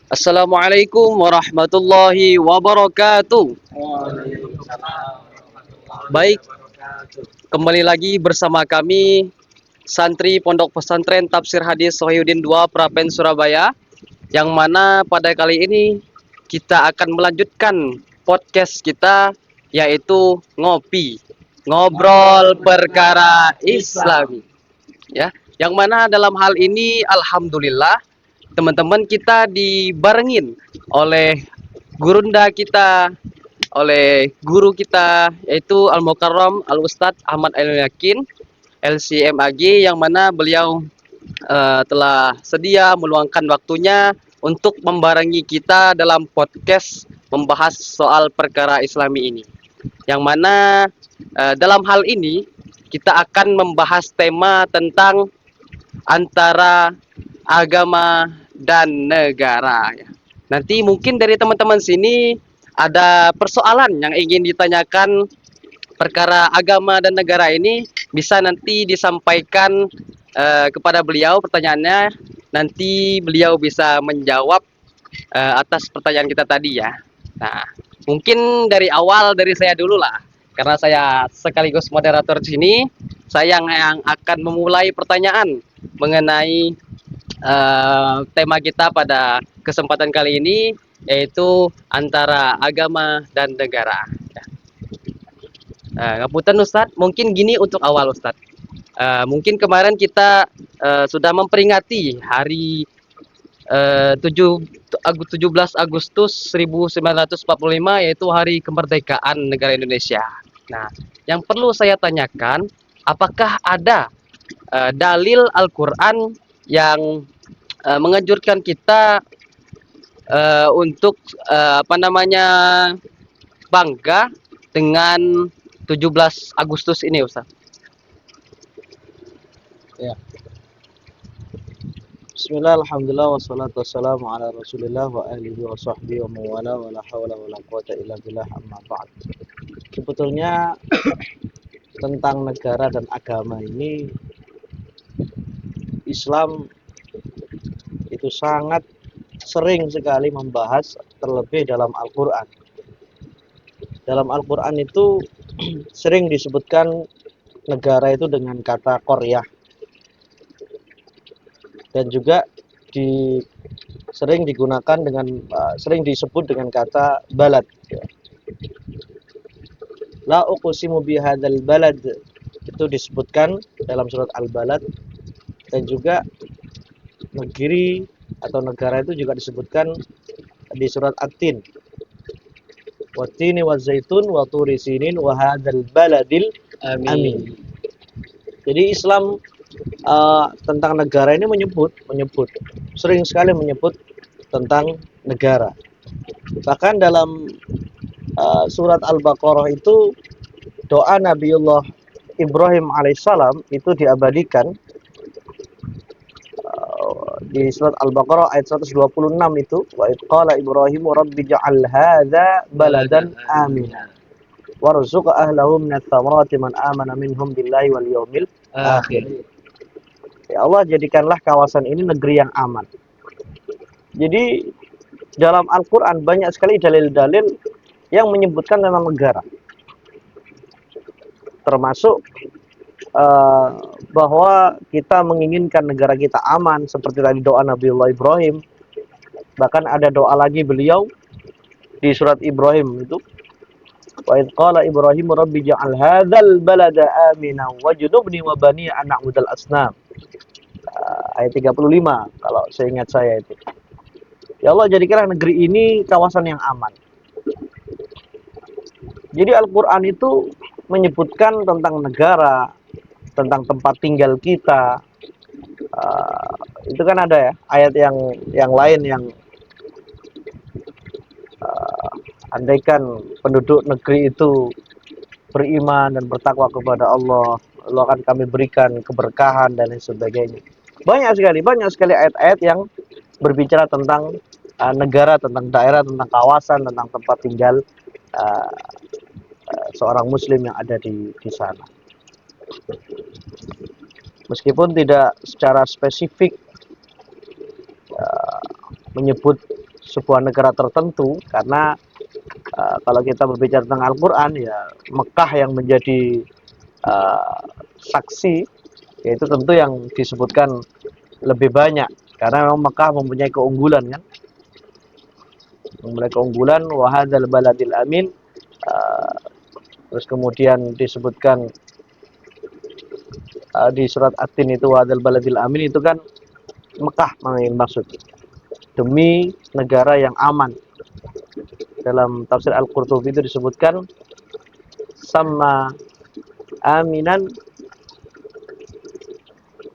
Assalamualaikum warahmatullahi wabarakatuh. Baik, kembali lagi bersama kami santri Pondok Pesantren Tafsir Hadis Sohyudin II Prapen Surabaya, yang mana pada kali ini kita akan melanjutkan podcast kita, yaitu ngobrol perkara Islami, ya. Yang mana dalam hal ini alhamdulillah teman-teman kita dibarengin oleh gurunda kita, oleh guru kita, yaitu Al Mukarram Al Ustadz Ahmad Al Yakin LCMAG, yang mana beliau telah sedia meluangkan waktunya untuk membarengi kita dalam podcast membahas soal perkara Islami ini. Yang mana dalam hal ini kita akan membahas tema tentang antara agama dan negara. Nanti mungkin dari teman-teman sini ada persoalan yang ingin ditanyakan perkara agama dan negara ini, bisa nanti disampaikan kepada beliau pertanyaannya. Nanti beliau bisa menjawab atas pertanyaan kita tadi, ya. Nah, mungkin dari awal dari saya dulu lah, karena saya sekaligus moderator di sini. Saya yang akan memulai pertanyaan mengenai tema kita pada kesempatan kali ini, yaitu antara agama dan negara. Ngapunten Ustadz, mungkin gini untuk awal Ustadz. Mungkin kemarin kita sudah memperingati hari 17 Agustus 1945, yaitu hari kemerdekaan negara Indonesia. Nah, yang perlu saya tanyakan, apakah ada dalil Al-Quran yang menganjurkan kita untuk apa namanya, bangga dengan 17 Agustus ini, Ustaz? Ya. Bismillah, alhamdulillah, wassalatu wassalamu ala rasulillah wa alihi wa sahbihi wa mawala wa la hawla wa la quwata illa billah amma ba'd. Sebetulnya tentang negara dan agama ini, Islam itu sangat sering sekali membahas, terlebih dalam Al-Quran. Dalam Al-Quran itu sering disebutkan negara itu dengan kata Qaryah, dan juga sering digunakan dengan sering disebut dengan kata balad. La uqsimu bihadzal balad itu disebutkan dalam surat Al-Balad, dan juga negeri atau negara itu juga disebutkan di surat At-Tin. Wattini wazaitun wa turi sinin wa hadzal baladil amin. Jadi Islam tentang negara ini menyebut sering sekali menyebut tentang negara. Bahkan dalam surat Al-Baqarah itu doa Nabiullah Ibrahim alaihissalam itu diabadikan di surat Al-Baqarah ayat 126 itu, wa id qala Ibrahim rabbi ja'al hadza baladan amina warzuq ahlahu minats thamarati man amana minhum billahi wal yaumil akhir. Ya Allah, jadikanlah kawasan ini negeri yang aman. Jadi dalam Al-Quran banyak sekali dalil-dalil yang menyebutkan tentang negara, termasuk bahwa kita menginginkan negara kita aman, seperti tadi doa Nabiullah Ibrahim. Bahkan ada doa lagi beliau di surat Ibrahim itu, wa id qala Ibrahim rabbi ja'al hadzal balada amina wajnubni wa bani an na'budal asnam. Ayat 35 kalau seingat saya itu. Ya Allah, jadikanlah negeri ini kawasan yang aman. Jadi Al-Quran itu menyebutkan tentang negara, tentang tempat tinggal kita. Itu kan ada ya ayat yang lain yang andaikan penduduk negeri itu beriman dan bertakwa kepada Allah, Allah akan kami berikan keberkahan dan lain sebagainya. Banyak sekali ayat-ayat yang berbicara tentang negara, tentang daerah, tentang kawasan, tentang tempat tinggal seorang muslim yang ada di sana. Meskipun tidak secara spesifik menyebut sebuah negara tertentu, karena kalau kita berbicara tentang Al-Quran, ya Mekah yang menjadi saksi, yaitu tentu yang disebutkan lebih banyak, karena memang Mekah mempunyai keunggulan kan, mempunyai keunggulan. Wahadzal baladil amin. Terus kemudian disebutkan di surat At-Tin itu wahadzal baladil amin, itu kan Mekah maksud, demi negara yang aman. Dalam tafsir Al-Qurtubi itu disebutkan sama aminan,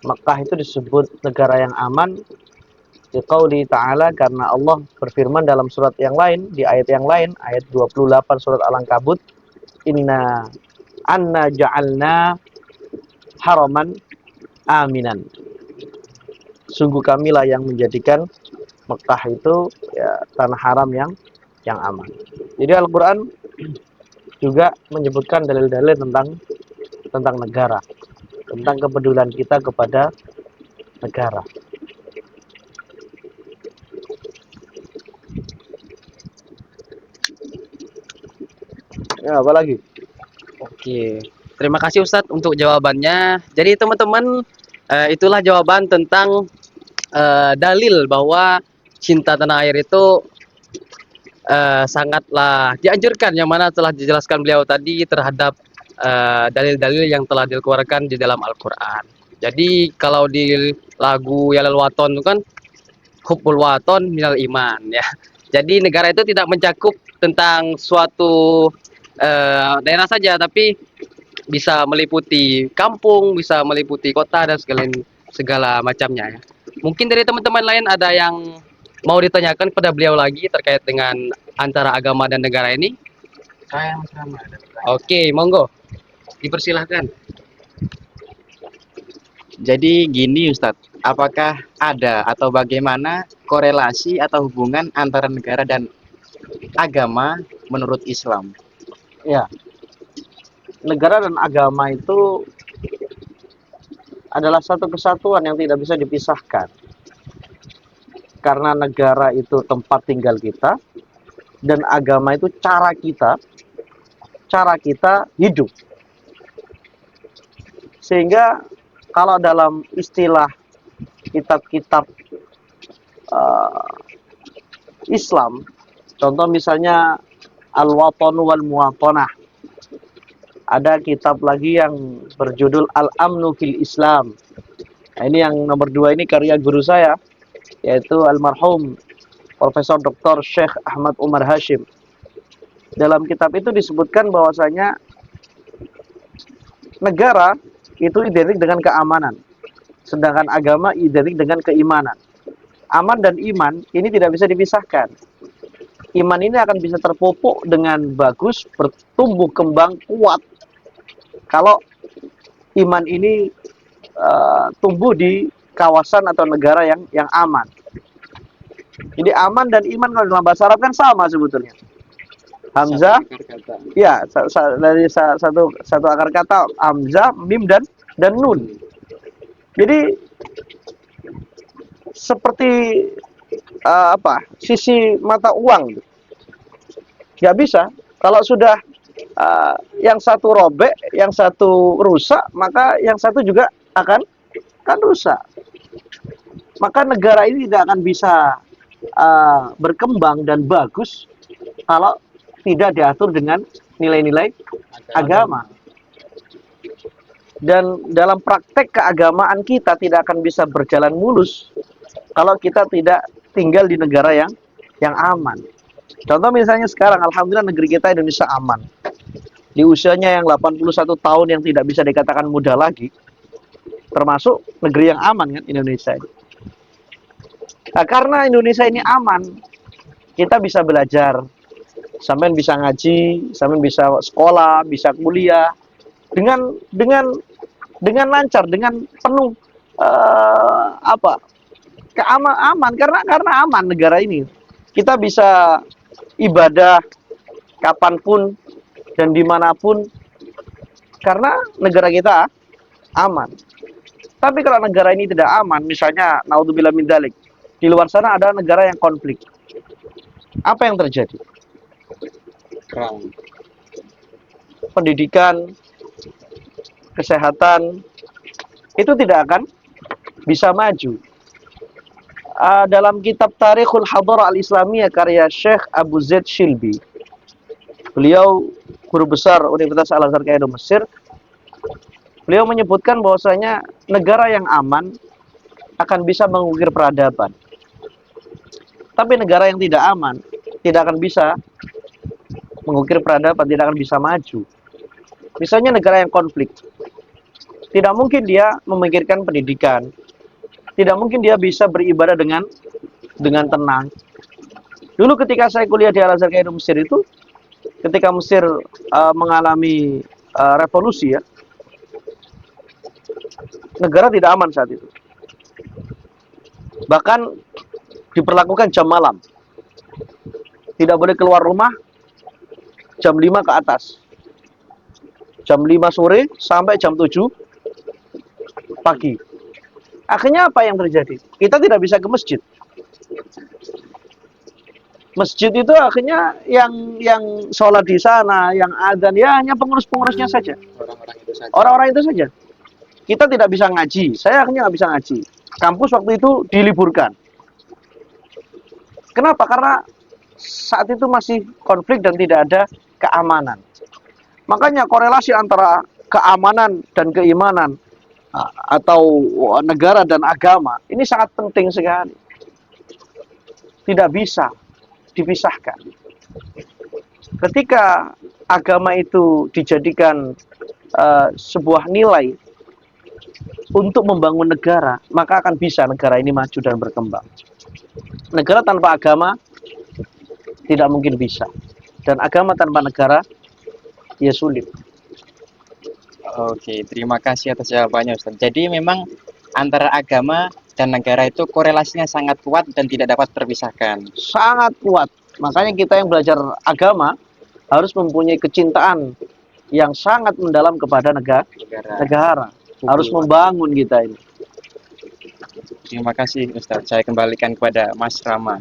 Mekah itu disebut negara yang aman liqauli ta'ala, karena Allah berfirman dalam surat yang lain, di ayat yang lain, ayat 28 surat Al-Ankabut, inna anna ja'alna haraman aminan, sungguh kamilah yang menjadikan Mekah itu ya tanah haram yang aman. Jadi Al-Quran juga menyebutkan dalil-dalil tentang negara, tentang kepedulian kita kepada negara. Ya, apa lagi? Oke, terima kasih Ustadz untuk jawabannya. Jadi teman-teman, itulah jawaban tentang dalil bahwa cinta tanah air itu sangatlah dianjurkan, yang mana telah dijelaskan beliau tadi terhadap dalil-dalil yang telah dikeluarkan di dalam Al-Quran. Jadi kalau di lagu Yalal Waton itu kan hubbul waton minal iman ya. Jadi negara itu tidak mencakup tentang suatu daerah saja, tapi bisa meliputi kampung, bisa meliputi kota dan segala macamnya ya. Mungkin dari teman-teman lain ada yang mau ditanyakan kepada beliau lagi terkait dengan antara agama dan negara ini? Saya sama ada pertanyaan. Oke, monggo. Dipersilahkan. Jadi gini Ustadz, apakah ada atau bagaimana korelasi atau hubungan antara negara dan agama menurut Islam? Ya, negara dan agama itu adalah satu kesatuan yang tidak bisa dipisahkan. Karena negara itu tempat tinggal kita, dan agama itu cara kita hidup. Sehingga kalau dalam istilah kitab-kitab Islam, contoh misalnya Al-Watan wal Muwatanah, ada kitab lagi yang berjudul Al-Amnu fil Islam. Nah, ini yang nomor 2 ini karya guru saya, yaitu almarhum Profesor Dr. Syekh Ahmad Umar Hashim. Dalam kitab itu disebutkan bahwasanya negara itu identik dengan keamanan, sedangkan agama identik dengan keimanan. Aman dan iman ini tidak bisa dipisahkan. Iman ini akan bisa terpupuk dengan bagus, bertumbuh kembang kuat kalau iman ini tumbuh di kawasan atau negara yang aman. Jadi aman dan iman kalau dalam bahasa Arab kan sama sebetulnya. Hamzah, ya dari satu akar kata, hamzah, mim dan nun. Jadi seperti sisi mata uang, nggak bisa. Kalau sudah yang satu robek, yang satu rusak, maka yang satu juga akan rusak. Maka negara ini tidak akan bisa berkembang dan bagus kalau tidak diatur dengan nilai-nilai agama. Dan dalam praktek keagamaan kita tidak akan bisa berjalan mulus kalau kita tidak tinggal di negara yang aman. Contoh misalnya sekarang, alhamdulillah negeri kita Indonesia aman. Di usianya yang 81 tahun yang tidak bisa dikatakan muda lagi, termasuk negeri yang aman kan Indonesia ini. Nah, karena Indonesia ini aman, kita bisa belajar, sampean bisa ngaji, sampean bisa sekolah, bisa kuliah dengan lancar, dengan penuh aman karena aman negara ini. Kita bisa ibadah kapanpun dan dimanapun karena negara kita aman. Tapi kalau negara ini tidak aman, misalnya naudzubillah min dzalik, di luar sana ada negara yang konflik. apa yang terjadi? Perang. Pendidikan, kesehatan, itu tidak akan bisa maju. Dalam kitab Tarikhul Hadarah Al-Islamiyah karya Syekh Abu Zaid Shilbi, beliau guru besar Universitas Al-Azhar Kairo Mesir, beliau menyebutkan bahwasanya negara yang aman akan bisa mengukir peradaban. Tapi negara yang tidak aman tidak akan bisa mengukir peradaban, tidak akan bisa maju. Misalnya negara yang konflik, tidak mungkin dia memikirkan pendidikan, tidak mungkin dia bisa beribadah dengan tenang. Dulu ketika saya kuliah di Al-Azhar Kairo Mesir itu, ketika Mesir mengalami revolusi ya, negara tidak aman saat itu. Bahkan diperlakukan jam malam. Tidak boleh keluar rumah jam 5 ke atas. Jam 5 sore sampai jam 7 pagi. Akhirnya apa yang terjadi? Kita tidak bisa ke masjid. Masjid itu akhirnya yang sholat di sana, yang adzan ya hanya pengurus-pengurusnya saja. Orang-orang itu saja. Orang-orang itu saja. Kita tidak bisa ngaji. Saya akhirnya nggak bisa ngaji. Kampus waktu itu diliburkan. Kenapa? Karena saat itu masih konflik dan tidak ada keamanan. Makanya korelasi antara keamanan dan keimanan atau negara dan agama ini sangat penting sekali. Tidak bisa dipisahkan. Ketika agama itu dijadikan sebuah nilai untuk membangun negara, maka akan bisa negara ini maju dan berkembang. Negara tanpa agama tidak mungkin bisa. Dan agama tanpa negara ya sulit. Oke, terima kasih atas jawabannya Ustaz. Jadi memang antara agama dan negara itu korelasinya sangat kuat dan tidak dapat terpisahkan. Sangat kuat. Makanya kita yang belajar agama harus mempunyai kecintaan yang sangat mendalam kepada negara. Harus membangun kita ini. Terima kasih Ustaz. Saya kembalikan kepada Mas Rama.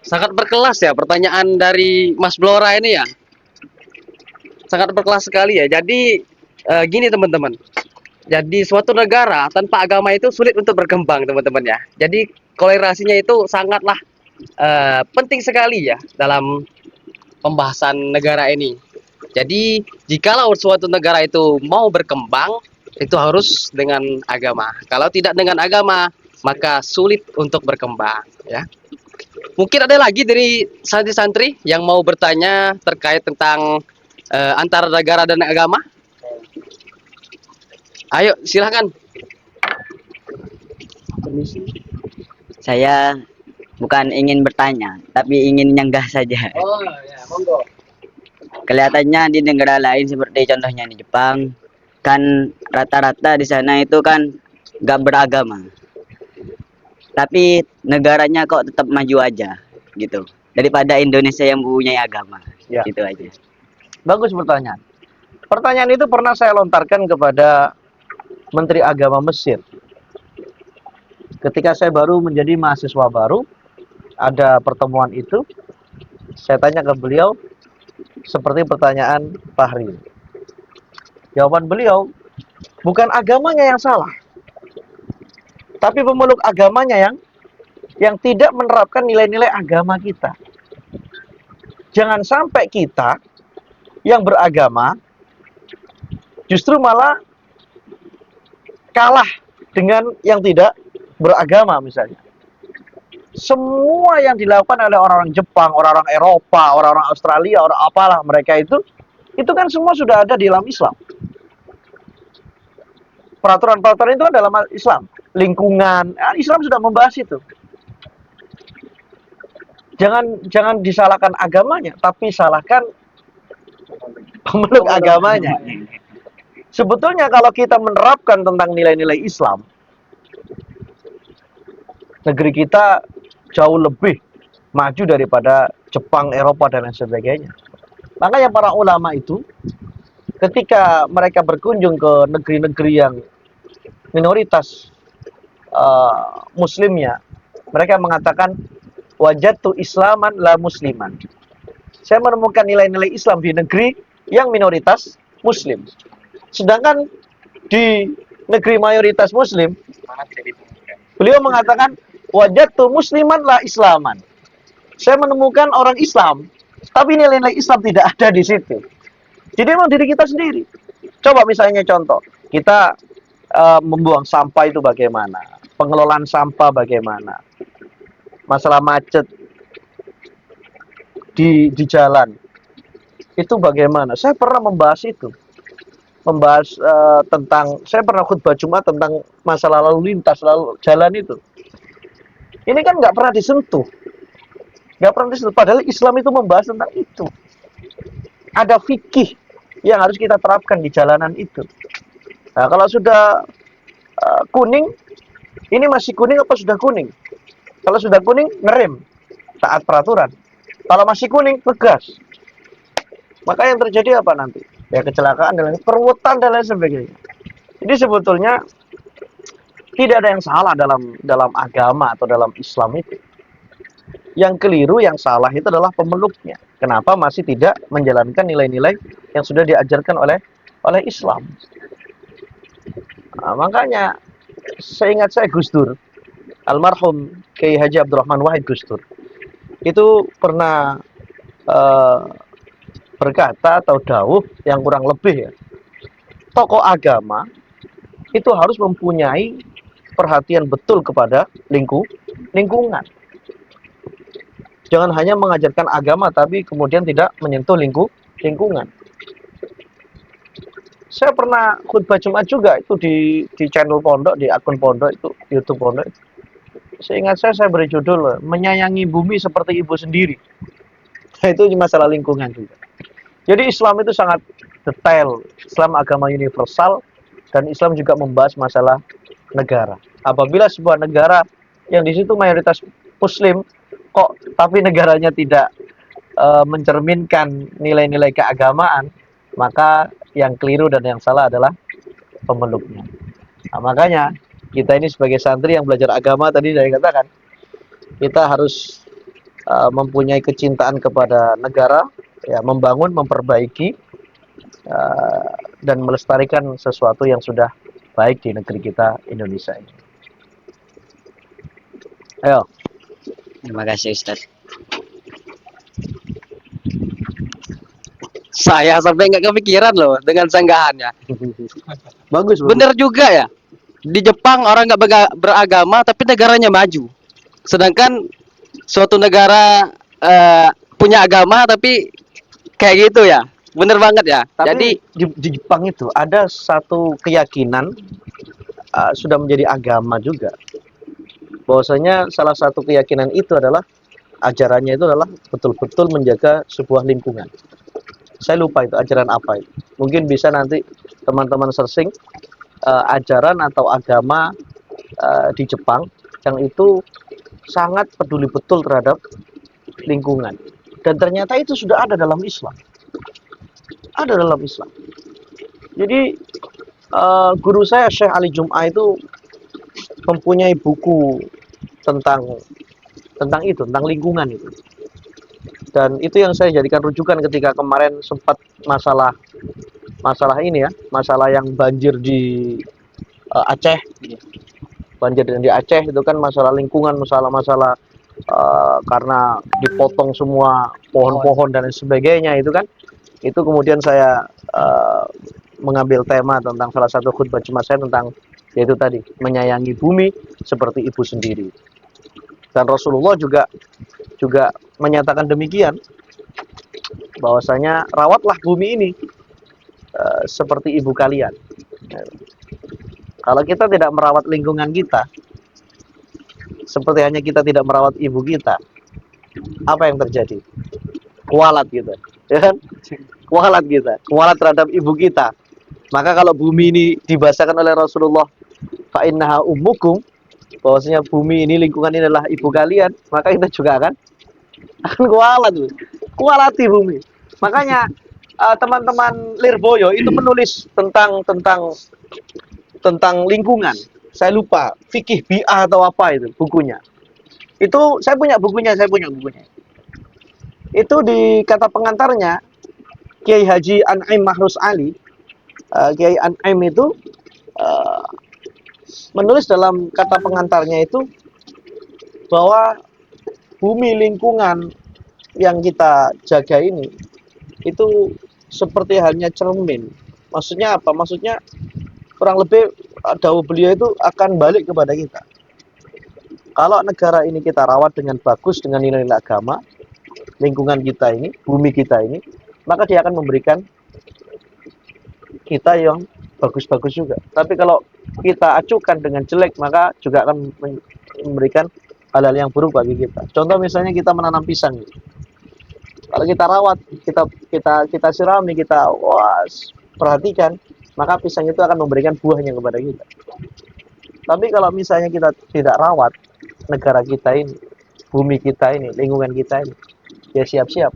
Sangat berkelas ya pertanyaan dari Mas Blora ini ya. Sangat berkelas sekali ya. Jadi gini teman-teman. Jadi suatu negara tanpa agama itu sulit untuk berkembang teman-teman ya. Jadi korelasinya itu sangatlah penting sekali ya dalam pembahasan negara ini. Jadi jikalau suatu negara itu mau berkembang itu harus dengan agama. Kalau tidak dengan agama maka sulit untuk berkembang ya. Mungkin ada lagi dari santri-santri yang mau bertanya terkait tentang antara negara dan agama. Ayo silahkan. Saya bukan ingin bertanya, tapi ingin nyanggah saja. Oh ya, monggo. Kelihatannya di negara lain seperti contohnya di Jepang, kan rata-rata di sana itu kan gak beragama. Tapi negaranya kok tetap maju aja gitu. Daripada Indonesia yang mempunyai agama. Ya. Gitu aja. Bagus pertanyaan. Pertanyaan itu pernah saya lontarkan kepada Menteri Agama Mesir. Ketika saya baru menjadi mahasiswa baru, ada pertemuan itu, saya tanya ke beliau seperti pertanyaan Fahri. Jawaban beliau, bukan agamanya yang salah, tapi pemeluk agamanya yang tidak menerapkan nilai-nilai agama kita. Jangan sampai kita yang beragama justru malah kalah dengan yang tidak beragama misalnya. Semua yang dilakukan oleh orang-orang Jepang, orang-orang Eropa, orang-orang Australia, orang apalah mereka itu kan semua sudah ada di dalam Islam. Peraturan-peraturan itu kan dalam Islam. Lingkungan, Islam sudah membahas itu. Jangan disalahkan agamanya, tapi salahkan pemeluk agamanya. Sebetulnya kalau kita menerapkan tentang nilai-nilai Islam, negeri kita jauh lebih maju daripada Jepang, Eropa, dan lain sebagainya. Makanya para ulama itu, ketika mereka berkunjung ke negeri-negeri yang minoritas muslimnya, mereka mengatakan wajadtu islaman la musliman. Saya menemukan nilai-nilai Islam di negeri yang minoritas muslim. Sedangkan di negeri mayoritas muslim, beliau mengatakan wajadtu musliman la islaman. Saya menemukan orang Islam, tapi nilai-nilai Islam tidak ada di situ. Jadi memang diri kita sendiri. Coba misalnya contoh, kita membuang sampah itu bagaimana? Pengelolaan sampah bagaimana? Masalah macet di jalan itu bagaimana? Saya pernah membahas itu, membahas tentang, saya pernah khutbah Jumat tentang masalah lalu lintas, lalu jalan itu. Ini kan nggak pernah disentuh, Padahal Islam itu membahas tentang itu. Ada fikih yang harus kita terapkan di jalanan itu. Nah, kalau sudah kuning, ini masih kuning apa sudah kuning? Kalau sudah kuning, ngerem, taat peraturan. Kalau masih kuning, tegas. Maka yang terjadi apa nanti? Ya kecelakaan dan perwutan dan lain sebagainya. Jadi sebetulnya tidak ada yang salah dalam agama atau dalam Islam itu. Yang keliru, yang salah itu adalah pemeluknya. Kenapa masih tidak menjalankan nilai-nilai yang sudah diajarkan oleh Islam? Nah, makanya seingat saya Gus Dur, almarhum Kiai Haji Abdurrahman Wahid Gus Dur, itu pernah berkata atau dawuh yang kurang lebih ya, tokoh agama itu harus mempunyai perhatian betul kepada lingkungan. Jangan hanya mengajarkan agama tapi kemudian tidak menyentuh lingkungan. Saya pernah khutbah Jumat juga itu di channel pondok, di akun pondok itu, YouTube pondok itu. Seingat saya beri judul menyayangi bumi seperti ibu sendiri. Nah, itu masalah lingkungan juga. Jadi Islam itu sangat detail. Islam agama universal dan Islam juga membahas masalah negara. Apabila sebuah negara yang di situ mayoritas Muslim kok tapi negaranya tidak mencerminkan nilai-nilai keagamaan, maka yang keliru dan yang salah adalah pemeluknya. Nah, makanya kita ini sebagai santri yang belajar agama tadi saya katakan, kita harus mempunyai kecintaan kepada negara, ya, membangun, memperbaiki dan melestarikan sesuatu yang sudah baik di negeri kita Indonesia ini. Ayo. Terima kasih Ustaz. Saya sampai nggak kepikiran loh dengan sanggahannya. Bagus. Bener juga ya. Di Jepang orang nggak beragama tapi negaranya maju. Sedangkan suatu negara punya agama tapi kayak gitu ya. Bener banget ya. Tapi Jadi di Jepang itu ada satu keyakinan sudah menjadi agama juga. Bahwasanya salah satu keyakinan itu adalah ajarannya itu adalah betul-betul menjaga sebuah lingkungan. Saya lupa itu ajaran apa itu. Mungkin bisa nanti teman-teman searching ajaran atau agama di Jepang yang itu sangat peduli betul terhadap lingkungan. Dan ternyata itu sudah ada dalam Islam. Ada dalam Islam. Jadi guru saya Syekh Ali Jum'ah itu mempunyai buku tentang itu, tentang lingkungan itu. Dan itu yang saya jadikan rujukan ketika kemarin sempat masalah ini ya, masalah yang banjir di Aceh. Banjir di Aceh itu kan masalah lingkungan, masalah karena dipotong semua pohon-pohon dan sebagainya itu kan. Itu kemudian saya mengambil tema tentang salah satu khutbah Jumat saya tentang yaitu tadi menyayangi bumi seperti ibu sendiri. Dan Rasulullah juga menyatakan demikian, bahwasanya rawatlah bumi ini seperti ibu kalian. Kalau kita tidak merawat lingkungan kita, seperti hanya kita tidak merawat ibu kita, apa yang terjadi? Kualat kita, ya kan? Kualat terhadap ibu kita. Maka kalau bumi ini dibahasakan oleh Rasulullah, fa innaha ummukum, bahwasanya bumi ini, lingkungan ini adalah ibu kalian, maka kita juga akan kualati bumi. Makanya teman-teman Lirboyo itu menulis tentang lingkungan. Saya lupa fikih bi'ah atau apa itu bukunya. Itu saya punya bukunya, Itu di kata pengantarnya Kiai Haji An'im Mahrus Ali, Kiai An'im itu eh, menulis dalam kata pengantarnya itu bahwa bumi lingkungan yang kita jaga ini itu seperti hanya cermin. Maksudnya apa? Maksudnya kurang lebih dawuh beliau itu akan balik kepada kita. Kalau negara ini kita rawat dengan bagus dengan nilai-nilai agama, lingkungan kita ini, bumi kita ini, maka dia akan memberikan kita yang bagus-bagus juga. Tapi kalau kita acuhkan dengan jelek, maka juga akan memberikan hal-hal yang buruk bagi kita. Contoh misalnya kita menanam pisang. Kalau kita rawat, kita sirami, kita perhatikan, maka pisang itu akan memberikan buahnya kepada kita. Tapi kalau misalnya kita tidak rawat negara kita ini, bumi kita ini, lingkungan kita ini, ya siap-siap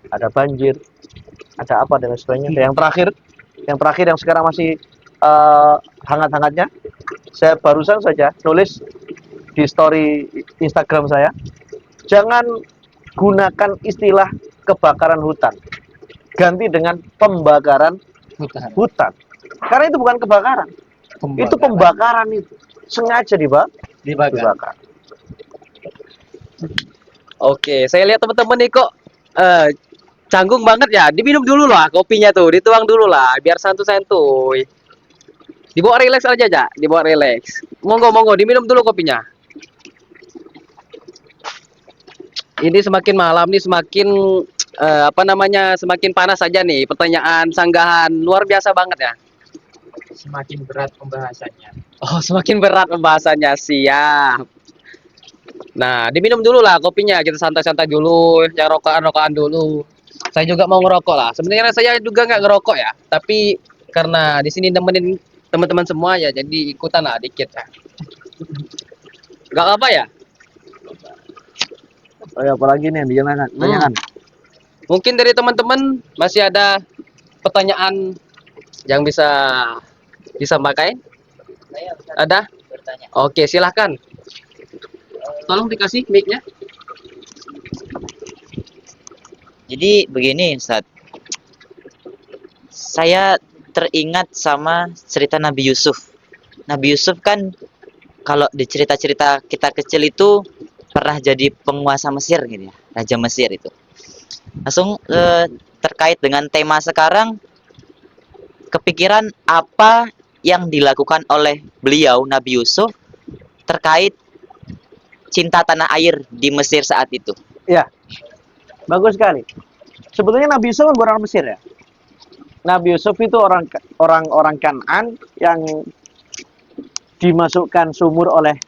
ada banjir, ada apa dan lain sebagainya. Dan yang terakhir yang sekarang masih hangat-hangatnya, saya barusan saja nulis di story Instagram saya, jangan gunakan istilah kebakaran hutan, ganti dengan pembakaran hutan. Karena itu bukan kebakaran. Itu pembakaran itu. Sengaja dibakar. Oke, saya lihat teman-teman nih kok canggung banget ya. Diminum dulu lah kopinya tuh, dituang dulu lah biar santuy-santuy. Dibawa relax aja, dibawa relax. Monggo, diminum dulu kopinya. Ini semakin malam nih semakin semakin panas saja nih. Pertanyaan sanggahan luar biasa banget ya. Semakin berat pembahasannya. Oh, semakin berat pembahasannya, siap. Nah, diminum dulu lah kopinya, kita santai-santai dulu, yang rokokan dulu. Saya juga mau ngerokok lah. Sebenarnya saya juga nggak ngerokok ya, tapi karena di sini nemenin teman-teman semua ya, jadi ikutan lah dikit ya. Nggak apa ya? Oh ya, apalagi nih yang ditanyakan. Mungkin dari teman-teman masih ada pertanyaan yang bisa disampaikan? Ada? Oke, silahkan. Tolong dikasih mic-nya. Jadi begini Ustaz, saya teringat sama cerita Nabi Yusuf. Nabi Yusuf kan kalau di cerita-cerita kita kecil itu pernah jadi penguasa Mesir gitu ya, Raja Mesir itu. Langsung terkait dengan tema sekarang, kepikiran apa yang dilakukan oleh beliau Nabi Yusuf terkait cinta tanah air di Mesir saat itu. Ya, bagus sekali. Sebetulnya Nabi Yusuf bukan orang Mesir ya. Nabi Yusuf itu orang Kan'an yang dimasukkan sumur oleh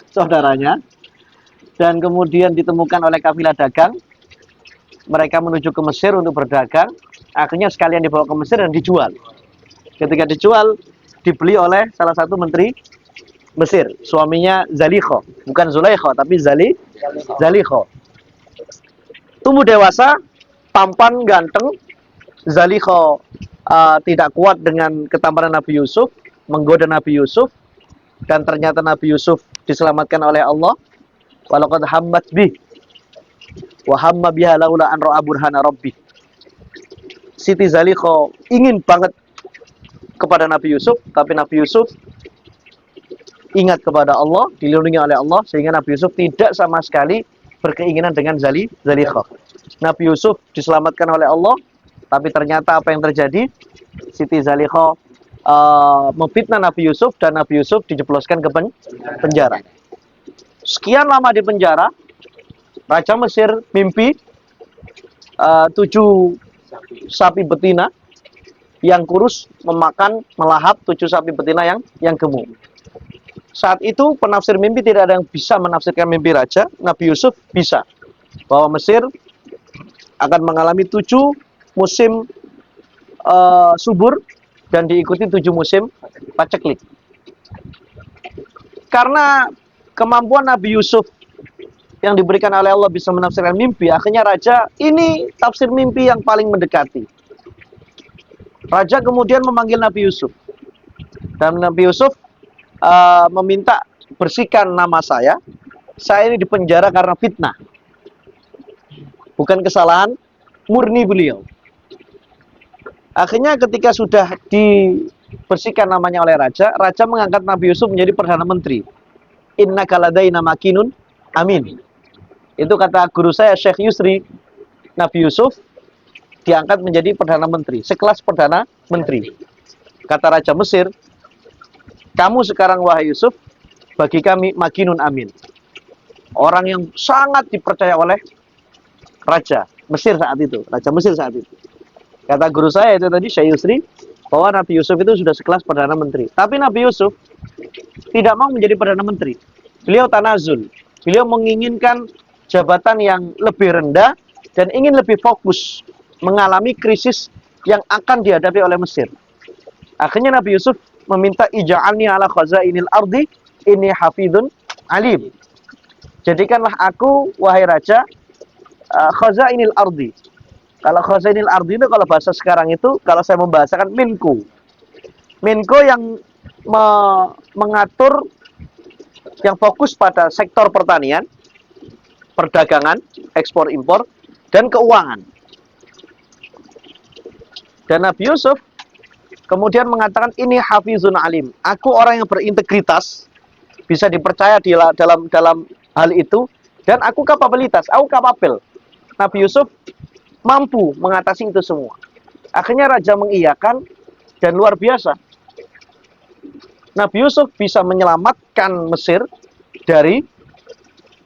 saudaranya dan kemudian ditemukan oleh kafilah dagang. Mereka menuju ke Mesir untuk berdagang. Akhirnya sekalian dibawa ke Mesir dan dijual. Ketika dijual, dibeli oleh salah satu menteri Mesir, suaminya Zalikho, bukan Zulaikho tapi Zalikho. Tumbuh dewasa, tampan, ganteng. Zalikho tidak kuat dengan ketampanan Nabi Yusuf, menggoda Nabi Yusuf, dan ternyata Nabi Yusuf diselamatkan oleh Allah. Walaqad hammat bih wa hamma biha laula an ra'a burhana rabbih. Siti Zalikho ingin banget kepada Nabi Yusuf, tapi Nabi Yusuf ingat kepada Allah, dilindungi oleh Allah, sehingga Nabi Yusuf tidak sama sekali berkeinginan dengan Zalikho. Nabi Yusuf diselamatkan oleh Allah, tapi ternyata apa yang terjadi? Siti Zalikho memfitnah Nabi Yusuf, dan Nabi Yusuf dijebloskan ke penjara. Sekian lama di penjara, Raja Mesir mimpi 7 sapi betina yang kurus melahap 7 sapi betina yang gemuk. Saat itu penafsir mimpi tidak ada yang bisa menafsirkan mimpi raja. Nabi Yusuf bisa, bahwa Mesir akan mengalami 7 musim subur dan diikuti 7 musim paceklik. Karena kemampuan Nabi Yusuf yang diberikan oleh Allah bisa menafsirkan mimpi, akhirnya raja ini tafsir mimpi yang paling mendekati. Raja kemudian memanggil Nabi Yusuf, dan Nabi Yusuf meminta bersihkan nama saya saya ini dipenjara karena fitnah. Bukan kesalahan murni beliau. Akhirnya ketika sudah dibersihkan namanya oleh raja, raja mengangkat Nabi Yusuf menjadi Perdana Menteri. Innaka ladaina makinun amin. Itu kata guru saya Syekh Yusri, Nabi Yusuf diangkat menjadi Perdana Menteri, sekelas Perdana Menteri. Kata Raja Mesir, kamu sekarang wahai Yusuf, bagi kami makinun amin. Orang yang sangat dipercaya oleh Raja Mesir saat itu, Raja Mesir saat itu. Kata guru saya itu tadi, Syekh Yusri, bahwa Nabi Yusuf itu sudah sekelas Perdana Menteri. Tapi Nabi Yusuf tidak mau menjadi Perdana Menteri. Beliau tanazul. Beliau menginginkan jabatan yang lebih rendah dan ingin lebih fokus mengalami krisis yang akan dihadapi oleh Mesir. Akhirnya Nabi Yusuf meminta ija'alni ala khazainil ardi inni hafidun alim. Jadikanlah aku, wahai raja, khazainil ardi. Kalau khazainil ardi itu kalau bahasa sekarang itu, kalau saya membahasakan Menko. Menko yang mengatur, yang fokus pada sektor pertanian, perdagangan, ekspor impor, dan keuangan. Dan Nabi Yusuf kemudian mengatakan ini hafizun alim. Aku orang yang berintegritas, bisa dipercaya dalam hal itu, dan aku kapabilitas, aku kapabel. Nabi Yusuf mampu mengatasi itu semua. Akhirnya raja mengiyakan dan luar biasa. Nabi Yusuf bisa menyelamatkan Mesir dari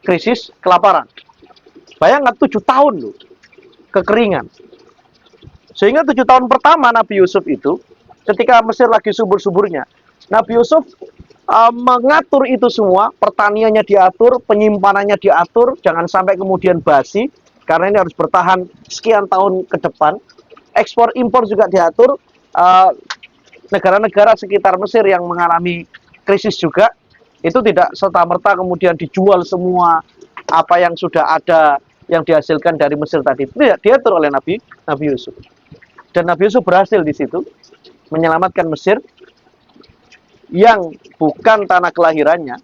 krisis kelaparan. Bayangkan 7 tahun loh, kekeringan. Sehingga 7 tahun pertama Nabi Yusuf itu, ketika Mesir lagi subur-suburnya, Nabi Yusuf mengatur itu semua, pertaniannya diatur, penyimpanannya diatur, jangan sampai kemudian basi, karena ini harus bertahan sekian tahun ke depan. Ekspor impor juga diatur. Negara-negara sekitar Mesir yang mengalami krisis juga, itu tidak serta-merta kemudian dijual semua apa yang sudah ada yang dihasilkan dari Mesir tadi. Tidak diatur oleh Nabi Yusuf. Dan Nabi Yusuf berhasil di situ menyelamatkan Mesir yang bukan tanah kelahirannya,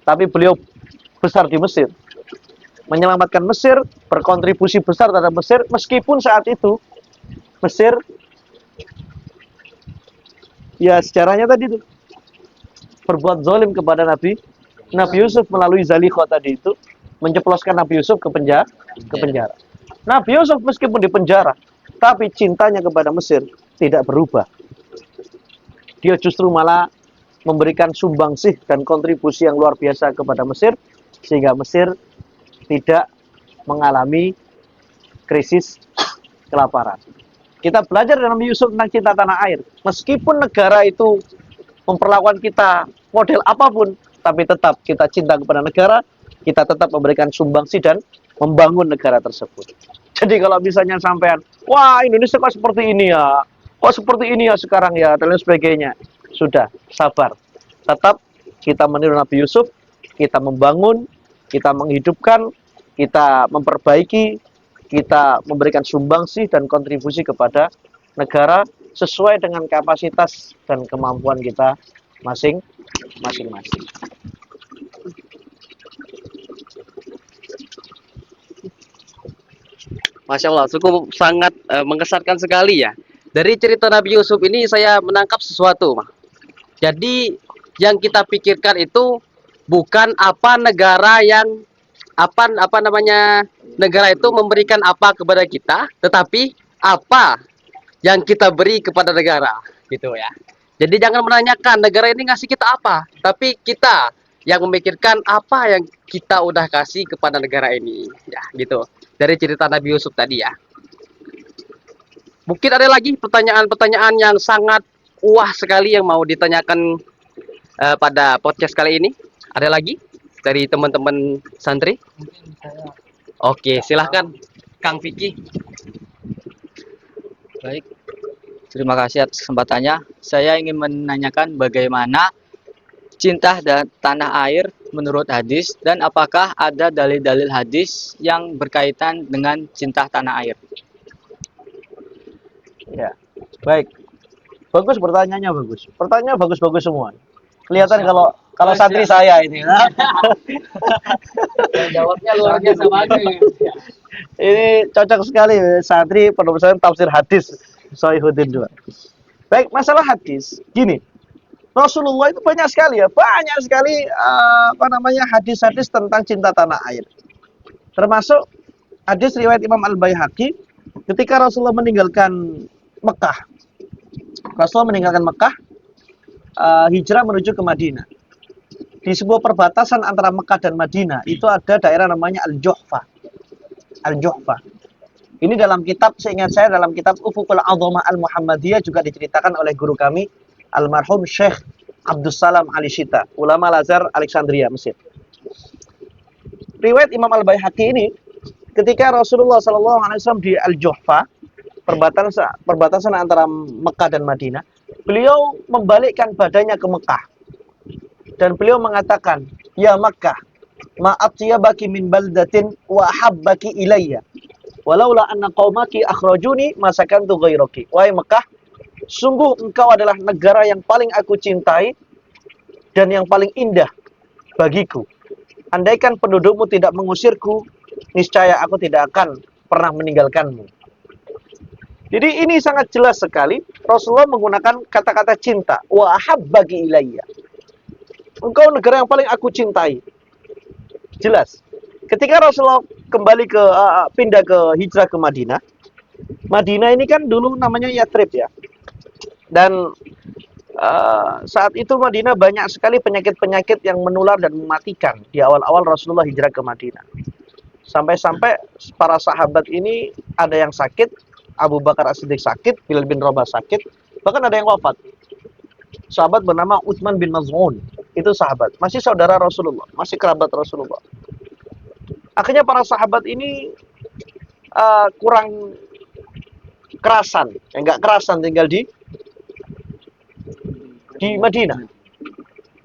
tapi beliau besar di Mesir. Menyelamatkan Mesir, berkontribusi besar terhadap Mesir, meskipun saat itu Mesir, ya sejarahnya tadi itu berbuat zalim kepada Nabi Yusuf melalui Zalikhah tadi itu, menjeploskan Nabi Yusuf ke penjara. Nabi Yusuf meskipun di penjara, tapi cintanya kepada Mesir tidak berubah. Dia justru malah memberikan sumbangsih dan kontribusi yang luar biasa kepada Mesir, sehingga Mesir tidak mengalami krisis kelaparan. Kita belajar dari Nabi Yusuf tentang cinta tanah air. Meskipun negara itu memperlakukan kita model apapun, tapi tetap kita cinta kepada negara, kita tetap memberikan sumbangsih dan membangun negara tersebut. Jadi kalau misalnya sampean, wah Indonesia kok seperti ini ya, kok seperti ini ya sekarang ya, dan lain sebagainya. Sudah, sabar. Tetap kita meniru Nabi Yusuf, kita membangun, kita menghidupkan, kita memperbaiki, kita memberikan sumbangsih dan kontribusi kepada negara sesuai dengan kapasitas dan kemampuan kita masing-masing. Masya Allah, cukup sangat mengesankan sekali ya. Dari cerita Nabi Yusuf ini saya menangkap sesuatu, Mas. Jadi yang kita pikirkan itu bukan apa negara yang apa namanya negara itu memberikan apa kepada kita, tetapi apa yang kita beri kepada negara, gitu ya. Jadi jangan menanyakan negara ini ngasih kita apa, tapi kita yang memikirkan apa yang kita udah kasih kepada negara ini, ya gitu. Dari cerita Nabi Yusuf tadi ya. Mungkin ada lagi pertanyaan-pertanyaan yang sangat wah sekali yang mau ditanyakan pada podcast kali ini. Ada lagi dari teman-teman santri? Oke, silahkan Kang Vicky. Baik, terima kasih atas kesempatannya. Saya ingin menanyakan bagaimana cinta dan tanah air menurut hadis, dan apakah ada dalil-dalil hadis yang berkaitan dengan cinta tanah air? Ya, baik. Bagus pertanyaannya, bagus. Pertanyaannya bagus-bagus semua. Kelihatan kalau Kalau santri saya ini. Jawabnya luar biasa bagus. Ini cocok sekali santri penulisan tafsir hadis Sohihuddin 2. Baik, masalah hadis. Gini, Rasulullah itu banyak sekali ya, banyak sekali hadis-hadis tentang cinta tanah air. Termasuk hadis riwayat Imam Al-Baihaqi ketika Rasulullah meninggalkan Mekah. Rasulullah meninggalkan Mekah, hijrah menuju ke Madinah. Di sebuah perbatasan antara Mekah dan Madinah itu ada daerah namanya Al-Juhfa. Al-Juhfa. Ini dalam kitab, seingat saya dalam kitab Ufuqul Azamah Al-Muhammadiyah juga diceritakan oleh guru kami almarhum Syekh Abdus Salam Ali Shita, ulama Al-Azhar Alexandria, Mesir. Riwayat Imam Al-Baihaqi ini ketika Rasulullah SAW di Al-Juhfa, perbatasan antara Mekah dan Madinah, beliau membalikkan badannya ke Mekah. Dan beliau mengatakan, "Ya Makkah, ma atyabaki min baldatin wa habbaki ilayya. Walaula anna qaumaki akhrajuni ma sakantu ghairaki." Wahai Mekah, sungguh engkau adalah negara yang paling aku cintai dan yang paling indah bagiku. Andaikan pendudukmu tidak mengusirku, niscaya aku tidak akan pernah meninggalkanmu. Jadi ini sangat jelas sekali Rasulullah menggunakan kata-kata cinta. Wa habbaki ilayya. Engkau negara yang paling aku cintai. Jelas. Ketika Rasulullah kembali pindah ke hijrah ke Madinah. Madinah ini kan dulu namanya Yathrib ya. Dan saat itu Madinah banyak sekali penyakit-penyakit yang menular dan mematikan di awal-awal Rasulullah hijrah ke Madinah. Sampai-sampai para sahabat ini ada yang sakit, Abu Bakar As-Siddiq sakit, Bilal bin Rabah sakit, bahkan ada yang wafat. Sahabat bernama Utsman bin Maz'un, itu sahabat, masih saudara Rasulullah, masih kerabat Rasulullah. Akhirnya para sahabat ini kurang kerasan, enggak kerasan tinggal di Madinah.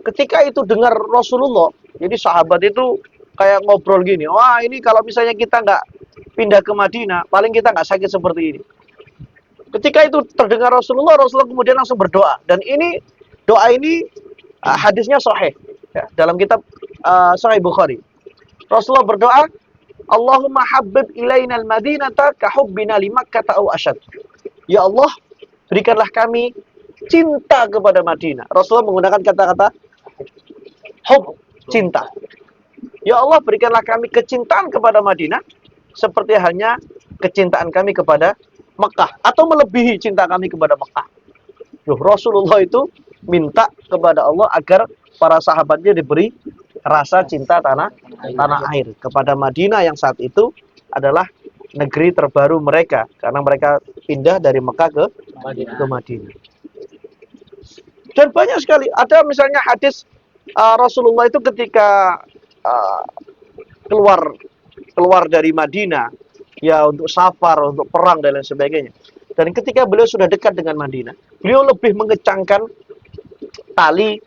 Ketika itu dengar Rasulullah, jadi sahabat itu kayak ngobrol gini, wah ini kalau misalnya kita nggak pindah ke Madinah, paling kita nggak sakit seperti ini. Ketika itu terdengar Rasulullah, Rasulullah kemudian langsung berdoa. Dan ini doa ini hadisnya sahih ya, dalam kitab Sahih Bukhari. Rasulullah berdoa, Allahumma habbib ilaina al-Madinata ka hubbina li Makkah au asyad. Ya Allah, berikanlah kami cinta kepada Madinah. Rasulullah menggunakan kata-kata hub, cinta. Ya Allah, berikanlah kami kecintaan kepada Madinah seperti halnya kecintaan kami kepada Mekah, atau melebihi cinta kami kepada Mekah. Rasulullah itu minta kepada Allah agar para sahabatnya diberi rasa cinta tanah air kepada Madinah yang saat itu adalah negeri terbaru mereka karena mereka pindah dari Mekah ke Madinah. Dan banyak sekali ada misalnya hadis Rasulullah itu ketika keluar dari Madinah ya untuk safar, untuk perang dan lain sebagainya. Dan ketika beliau sudah dekat dengan Madinah, beliau lebih mengecangkan tali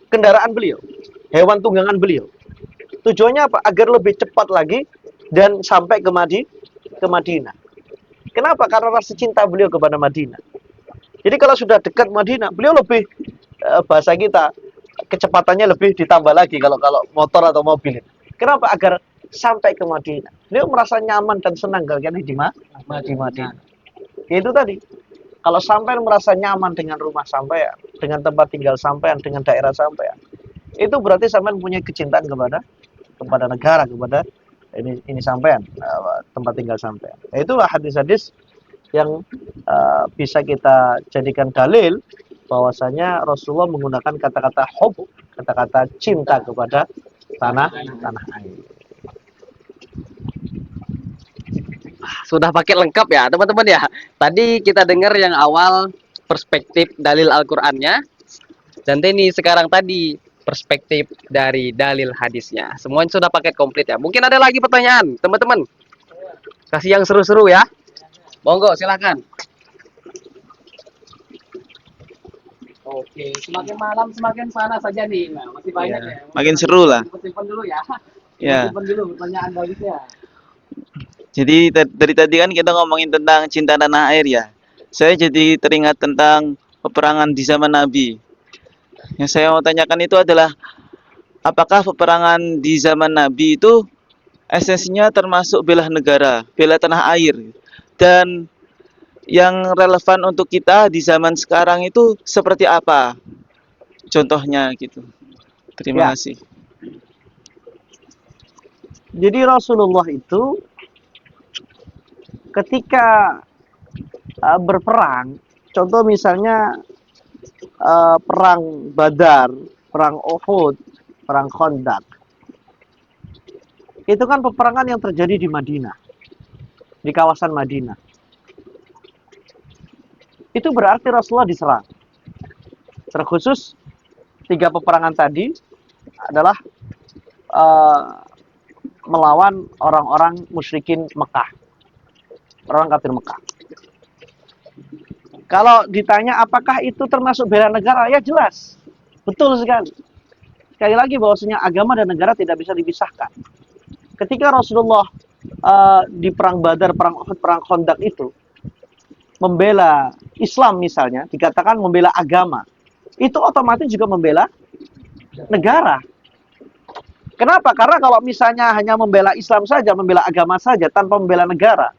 kendaraan beliau, hewan tunggangan beliau. Tujuannya apa? Agar lebih cepat lagi dan sampai ke Madinah. Kenapa? Karena rasa cinta beliau kepada Madinah. Jadi kalau sudah dekat Madinah, beliau lebih bahasa kita kecepatannya lebih ditambah lagi kalau motor atau mobil. Kenapa? Agar sampai ke Madinah. Beliau merasa nyaman dan senang kalian di Madinah. Itu tadi. Kalau sampai merasa nyaman dengan rumah sampean, dengan tempat tinggal sampean, dengan daerah sampean, itu berarti sampean punya kecintaan kepada negara, kepada ini sampean, tempat tinggal sampean. Itulah hadis-hadis yang bisa kita jadikan dalil bahwasanya Rasulullah menggunakan kata-kata hub, kata-kata cinta kepada tanah air. Sudah paket lengkap ya teman-teman ya. Tadi kita dengar yang awal perspektif dalil Al-Qur'annya, dan ini sekarang tadi perspektif dari dalil hadisnya. Semuanya sudah paket komplit ya. Mungkin ada lagi pertanyaan teman-teman. Kasih yang seru-seru ya. Monggo silakan. Oke, semakin malam semakin panas saja nih. Nah, masih banyak ya. Makin seru lah. Simpan dulu ya. Ya. Simpan dulu pertanyaan bagusnya. Jadi dari tadi kan kita ngomongin tentang cinta tanah air ya. Saya jadi teringat tentang peperangan di zaman Nabi. Yang saya mau tanyakan itu adalah apakah peperangan di zaman Nabi itu esensinya termasuk bela negara, bela tanah air. Dan yang relevan untuk kita di zaman sekarang itu seperti apa? Contohnya gitu. Terima Ya, kasih. jadi Rasulullah itu ketika berperang, contoh misalnya perang Badar, perang Uhud, perang Khandaq, itu kan peperangan yang terjadi di Madinah, di kawasan Madinah. Itu berarti Rasulullah diserang. Terkhusus 3 peperangan tadi adalah eh, melawan orang-orang musyrikin Mekah, orang kafir Mekah. Kalau ditanya apakah itu termasuk bela negara, ya jelas, betul sekali. Sekali lagi bahwasanya agama dan negara tidak bisa dipisahkan. Ketika Rasulullah di perang Badar, perang Uhud, perang Khandaq itu membela Islam misalnya, dikatakan membela agama, itu otomatis juga membela negara. Kenapa? Karena kalau misalnya hanya membela Islam saja, membela agama saja, tanpa membela negara,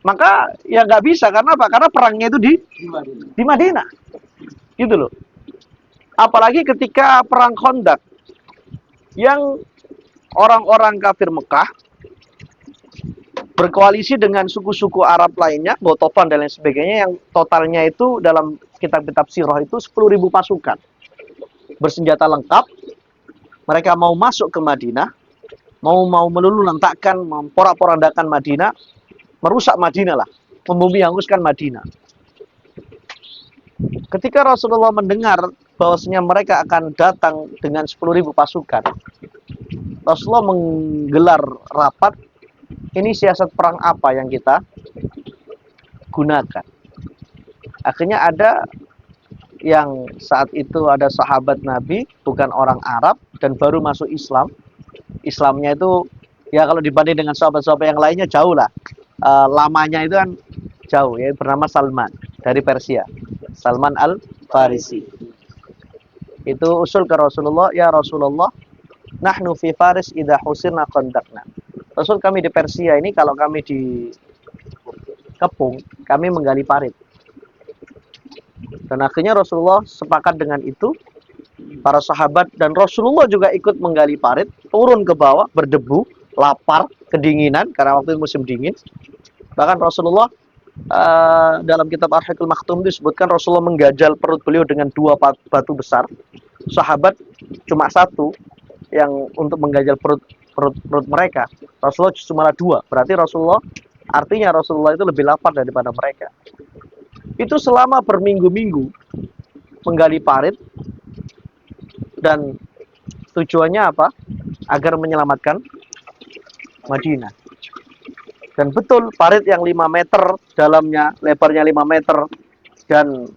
maka ya nggak bisa. Karena apa? Karena perangnya itu di Madinah. Gitu loh. Apalagi ketika perang Khandaq, yang orang-orang kafir Mekah berkoalisi dengan suku-suku Arab lainnya, Ghatafan dan lain sebagainya, yang totalnya itu dalam kitab-kitab sirah itu 10.000 pasukan. Bersenjata lengkap, mereka mau masuk ke Madinah, mau melulu lentakkan, memporak-porandakan Madinah, merusak Madinah lah, membumi hanguskan Madinah. Ketika Rasulullah mendengar bahwasanya mereka akan datang dengan 10.000 pasukan, Rasulullah menggelar rapat. Ini siasat perang apa yang kita gunakan? Akhirnya ada yang saat itu ada sahabat Nabi, bukan orang Arab dan baru masuk Islam. Islamnya itu ya kalau dibanding dengan sahabat-sahabat yang lainnya jauh lah. Lamanya itu kan jauh, ya, bernama Salman dari Persia. Salman Al-Farisi. Itu usul ke Rasulullah, ya Rasulullah, nahnu fi Faris idza husirna khandaqna. Rasul, kami di Persia ini kalau kami dikepung, kami menggali parit. Dan akhirnya Rasulullah sepakat dengan itu. Para sahabat dan Rasulullah juga ikut menggali parit, turun ke bawah, berdebu, lapar, kedinginan karena waktu itu musim dingin. Bahkan Rasulullah dalam kitab Ar-Hiqul Maktum disebutkan Rasulullah menggajal perut beliau dengan 2 batu besar. Sahabat cuma 1 yang untuk menggajal perut mereka. Rasulullah cuma 2. Berarti artinya Rasulullah itu lebih lapar daripada mereka. Itu selama berminggu-minggu menggali parit, dan tujuannya apa? Agar menyelamatkan Madinah. Dan betul, parit yang 5 meter dalamnya, lebarnya 5 meter, dan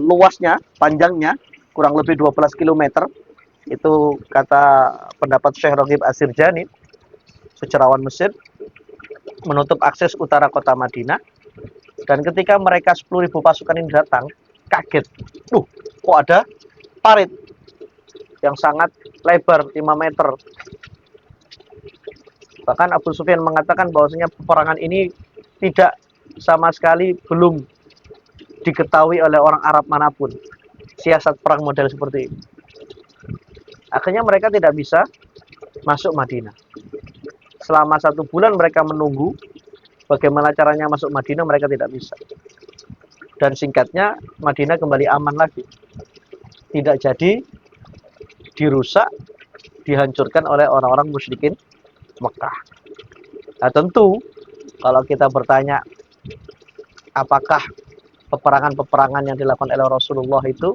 luasnya, panjangnya kurang lebih 12 km. Itu kata pendapat Syekh Raghib As-Sirjani, sejarawan Mesir, menutup akses utara kota Madinah. Dan ketika mereka 10.000 pasukan ini datang, kaget. Kok ada parit yang sangat lebar 5 meter. Bahkan Abu Sufyan mengatakan bahwasanya peperangan ini tidak sama sekali belum diketahui oleh orang Arab manapun. Siasat perang model seperti ini. Akhirnya mereka tidak bisa masuk Madinah. Selama 1 bulan mereka menunggu bagaimana caranya masuk Madinah, mereka tidak bisa. Dan singkatnya, Madinah kembali aman lagi. Tidak jadi dirusak, dihancurkan oleh orang-orang musyrikin Mekah. Nah tentu, kalau kita bertanya, apakah peperangan-peperangan yang dilakukan oleh Rasulullah itu,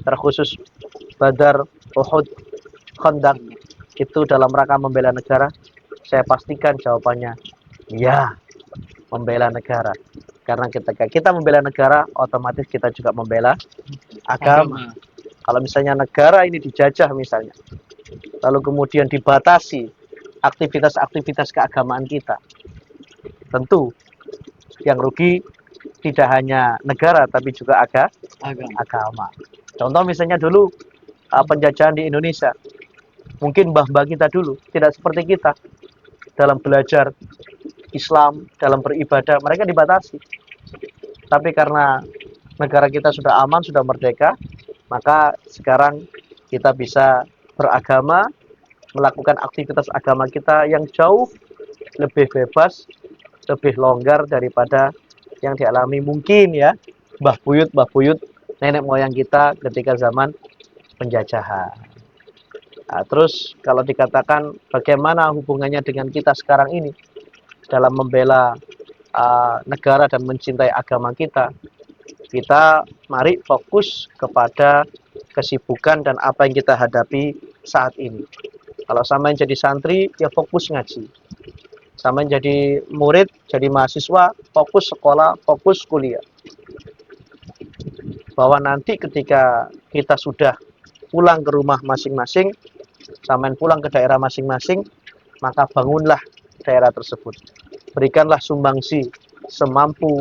terkhusus Badar, Uhud, Khandaq, itu dalam rangka membela negara? Saya pastikan jawabannya, ya, membela negara. Karena ketika kita membela negara, otomatis kita juga membela agama. Kalau misalnya negara ini dijajah misalnya, lalu kemudian dibatasi aktivitas-aktivitas keagamaan kita, tentu yang rugi tidak hanya negara tapi juga agama. Contoh misalnya dulu penjajahan di Indonesia. Mungkin mbah-mbah kita dulu tidak seperti kita dalam belajar Islam, dalam beribadah, mereka dibatasi. Tapi karena negara kita sudah aman, sudah merdeka, maka sekarang kita bisa beragama, melakukan aktivitas agama kita yang jauh lebih bebas, lebih longgar daripada yang dialami mungkin ya mbah buyut nenek moyang kita ketika zaman penjajahan. Nah, terus kalau dikatakan bagaimana hubungannya dengan kita sekarang ini dalam membela negara dan mencintai agama kita, kita mari fokus kepada kesibukan dan apa yang kita hadapi saat ini. Kalau sama yang jadi santri, ya fokus ngaji. Sama yang jadi murid, jadi mahasiswa, fokus sekolah, fokus kuliah. Bahwa nanti ketika kita sudah pulang ke rumah masing-masing, sampean pulang ke daerah masing-masing, maka bangunlah daerah tersebut. Berikanlah sumbangsi semampu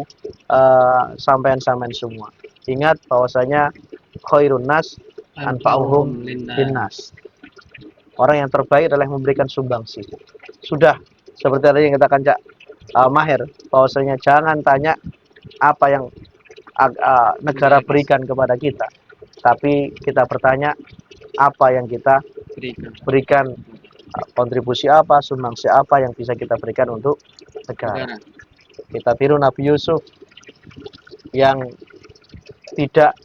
sampean-sampean semua. Ingat bahwasanya khairun nas anfa'uhum linnas. Orang yang terbaik adalah yang memberikan sumbangsi. Sudah seperti tadi yang katakan Cak Maher, bahwasanya jangan tanya apa yang negara berikan kepada kita, tapi kita bertanya apa yang kita berikan, kontribusi apa, sumbangsi apa yang bisa kita berikan untuk negara. Kita tiru Nabi Yusuf yang tidak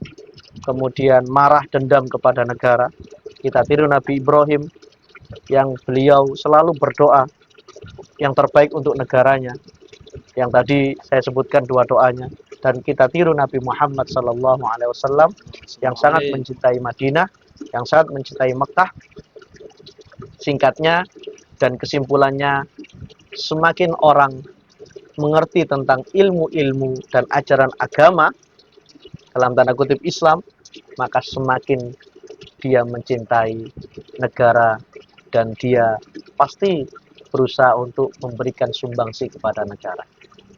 kemudian marah dendam kepada negara. Kita tiru Nabi Ibrahim yang beliau selalu berdoa yang terbaik untuk negaranya. Yang tadi saya sebutkan dua doanya. Dan kita tiru Nabi Muhammad SAW yang sangat mencintai Madinah, yang sangat mencintai Mekah. Singkatnya dan kesimpulannya, semakin orang mengerti tentang ilmu-ilmu dan ajaran agama dalam tanda kutip Islam, maka semakin dia mencintai negara dan dia pasti berusaha untuk memberikan sumbangsi kepada negara.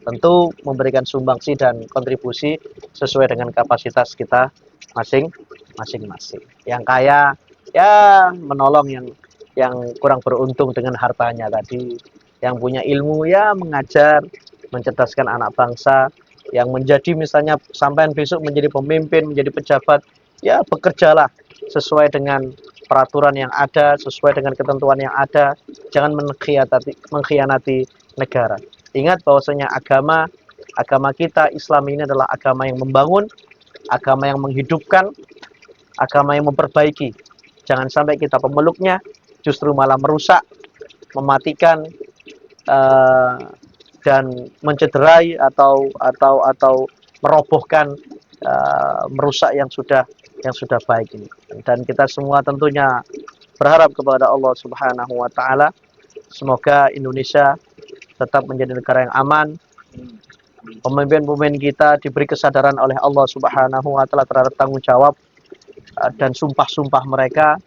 Tentu memberikan sumbangsi dan kontribusi sesuai dengan kapasitas kita masing-masing. Yang kaya ya menolong yang kurang beruntung dengan hartanya tadi. Yang punya ilmu ya mengajar, mencerdaskan anak bangsa. Yang menjadi misalnya sampai besok menjadi pemimpin, menjadi pejabat, ya bekerjalah sesuai dengan peraturan yang ada, sesuai dengan ketentuan yang ada. Jangan mengkhianati negara. Ingat bahwasanya agama kita Islam ini adalah agama yang membangun, agama yang menghidupkan, agama yang memperbaiki. Jangan sampai kita pemeluknya justru malah merusak, mematikan dan mencederai atau merobohkan, merusak yang sudah baik ini. Dan kita semua tentunya berharap kepada Allah Subhanahu wa taala semoga Indonesia tetap menjadi negara yang aman. Pemimpin-pemimpin kita diberi kesadaran oleh Allah Subhanahu wa taala terhadap tanggung jawab dan sumpah-sumpah mereka.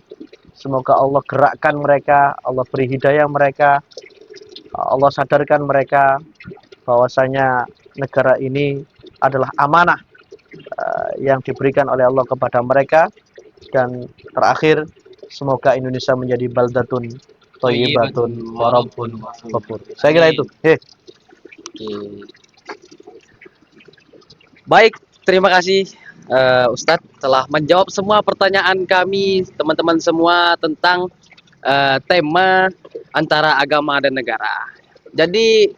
Semoga Allah gerakkan mereka, Allah beri hidayah mereka, Allah sadarkan mereka bahwasanya negara ini adalah amanah yang diberikan oleh Allah kepada mereka. Dan terakhir, semoga Indonesia menjadi baldatun thayyibatun wa rabbun ghafur. Saya kira itu. Baik, terima kasih Ustadz telah menjawab semua pertanyaan kami teman-teman semua tentang tema antara agama dan negara. Jadi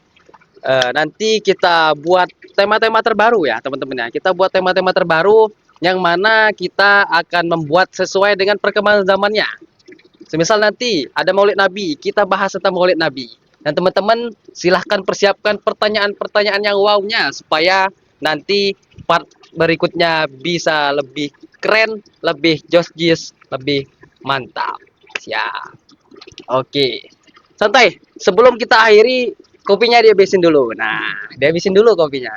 nanti kita buat tema-tema terbaru ya teman-teman ya. Kita buat tema-tema terbaru yang mana kita akan membuat sesuai dengan perkembangan zamannya. Semisal nanti ada Maulid Nabi, kita bahas tentang Maulid Nabi. Dan teman-teman silahkan persiapkan pertanyaan-pertanyaan yang wow-nya supaya nanti part berikutnya bisa lebih keren, lebih jos-jis, lebih mantap. Siap. Oke. Santai. Sebelum kita akhiri, kopinya dihabisin dulu. Nah, dihabisin dulu kopinya.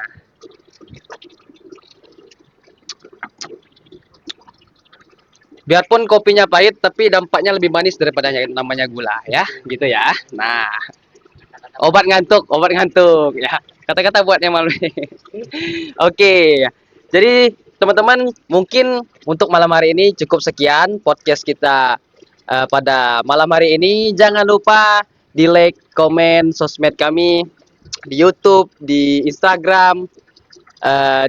Biarpun kopinya pahit, tapi dampaknya lebih manis daripada yang namanya gula ya, gitu ya. Nah, obat ngantuk ya. Kata-kata buat yang malu. Oke. Jadi teman-teman, mungkin untuk malam hari ini cukup sekian podcast kita pada malam hari ini. Jangan lupa di like, komen sosmed kami di YouTube, di Instagram,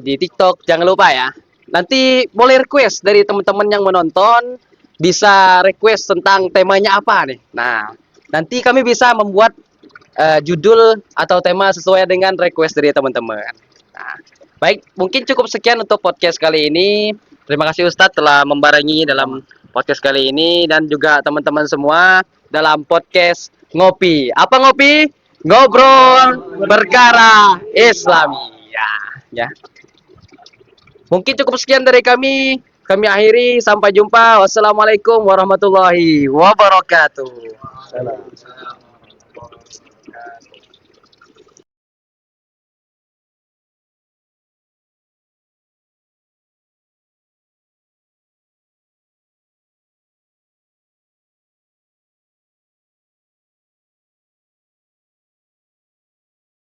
di TikTok. Jangan lupa ya. Nanti boleh request dari teman-teman yang menonton, bisa request tentang temanya apa nih. Nah, nanti kami bisa membuat judul atau tema sesuai dengan request dari teman-teman. Nah, baik, mungkin cukup sekian untuk podcast kali ini. Terima kasih Ustadz telah membarengi dalam podcast kali ini dan juga teman-teman semua dalam podcast Ngopi. Apa ngopi? Ngobrol perkara Islami. Ya. Mungkin cukup sekian dari kami. Kami akhiri. Sampai jumpa. Wassalamualaikum warahmatullahi wabarakatuh. Salam.